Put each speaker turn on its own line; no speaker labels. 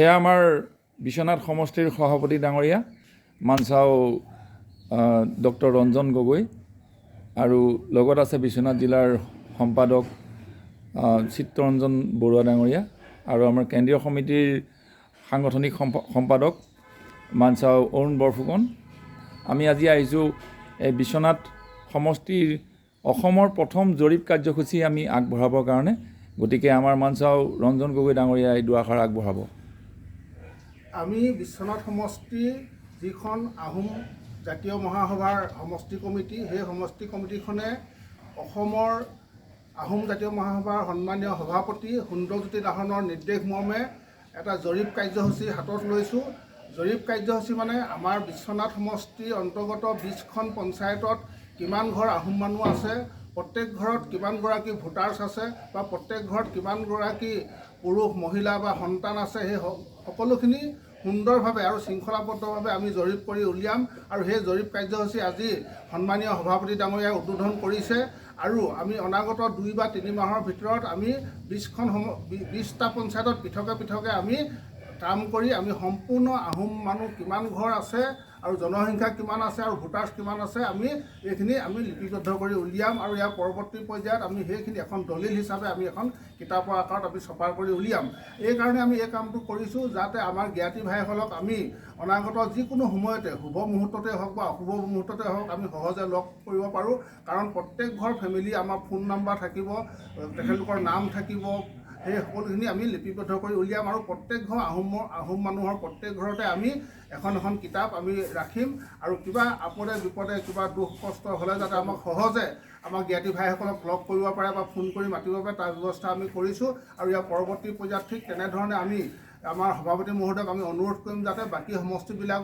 এয়া আমাৰ বিশ্বনাথ সমষ্টিৰ সভাপতি ডাঙৰীয়া মানচাও ডক্টৰ ৰঞ্জন গগৈ আৰু লগত আছে বিশ্বনাথ জিলাৰ সম্পাদক চিত্তৰঞ্জন বৰুৱা ডাঙৰীয়া আৰু আমাৰ কেন্দ্ৰীয় সমিতিৰ সাংগঠনিক সম্পাদক মানচাও অৰুণ বৰফুকন। আমি আজি আহিছোঁ এই বিশ্বনাথ সমষ্টিৰ অসমৰ প্ৰথম জৰীপ কাৰ্যসূচী আমি আগবঢ়াবৰ কাৰণে। গতিকে আমাৰ মানচাও ৰঞ্জন গগৈ ডাঙৰীয়াই দুআষাৰ আগবঢ়াব।
আমি বিশ্বনাথ সমষ্টি যিখন আহোম জাতীয় মহাসভাৰ সমষ্টি কমিটি, সেই সমষ্টি কমিটিখনে অসমৰ আহোম জাতীয় মহাসভাৰ সন্মানীয় সভাপতি সুন্দৰজ্যোতি লাহনৰ নিৰ্দেশ মৰ্মে এটা জৰীপ কাৰ্যসূচী হাতত লৈছোঁ। জৰীপ কাৰ্যসূচী মানে আমাৰ বিশ্বনাথ সমষ্টিৰ অন্তৰ্গত 20খন পঞ্চায়তত কিমান ঘৰ আহোম মানুহ আছে, প্ৰত্যেক ঘৰত কিমানগৰাকী ভোটাৰ্ছ আছে বা প্ৰত্যেক ঘৰত কিমানগৰাকী পুৰুষ মহিলা বা সন্তান আছে, সেই সকলোখিনি সুন্দৰভাৱে আৰু শৃংখলাবদ্ধভাৱে আমি জৰীপ কৰি উলিয়াম। আৰু সেই জৰীপ কাৰ্যসূচী আজি সন্মানীয় সভাপতি ডাঙৰীয়াই উদ্বোধন কৰিছে। আৰু আমি অনাগত 2 বা 3 মাহৰ ভিতৰত আমি 20টা পঞ্চায়তত পৃথকে আমি কাম কৰি আমি সম্পূৰ্ণ আহোম মানুহ কিমান ঘৰ আছে আৰু জনসংখ্যা কিমান আছে আৰু ভোটাৰ্ছ কিমান আছে, আমি এইখিনি লিপিবদ্ধ কৰি উলিয়াম। আৰু ইয়াৰ পৰৱৰ্তী পৰ্যায়ত আমি সেইখিনি এখন দলিল হিচাপে আমি এখন কিতাপৰ আকাৰত আমি ছপা কৰি উলিয়াম। এইকাৰণে আমি এই কামটো কৰিছোঁ যাতে আমাৰ জ্ঞাতি ভাইসকলক আমি অনাগত যিকোনো সময়তে শুভ মুহূৰ্ততে হওক বা অশুভ মুহূৰ্ততে হওক আমি সহজে লগ কৰিব পাৰোঁ। কাৰণ প্ৰত্যেক ঘৰ ফেমিলি আমাৰ ফোন নাম্বাৰ থাকিব, তেখেতলোকৰ নাম থাকিব, সেই সকলোখিনি আমি লিপিবদ্ধ কৰি উলিয়াম। আৰু প্ৰত্যেক ঘৰ আহোম মানুহৰ প্ৰত্যেক ঘৰতে আমি এখন কিতাপ আমি ৰাখিম। আৰু কিবা আপদে বিপদে কিবা দুখ কষ্ট হ'লে যাতে আমাক সহজে আমাৰ জ্ঞাতি ভাইসকলক লগ কৰিব পাৰে বা ফোন কৰি মাতিব পাৰে, তাৰ ব্যৱস্থা আমি কৰিছোঁ। আৰু ইয়াৰ পৰৱৰ্তী পৰ্যায়ত ঠিক তেনেধৰণে আমি আমাৰ সভাপতি মহোদয়ক আমি অনুৰোধ কৰিম যাতে বাকী সমষ্টিবিলাকো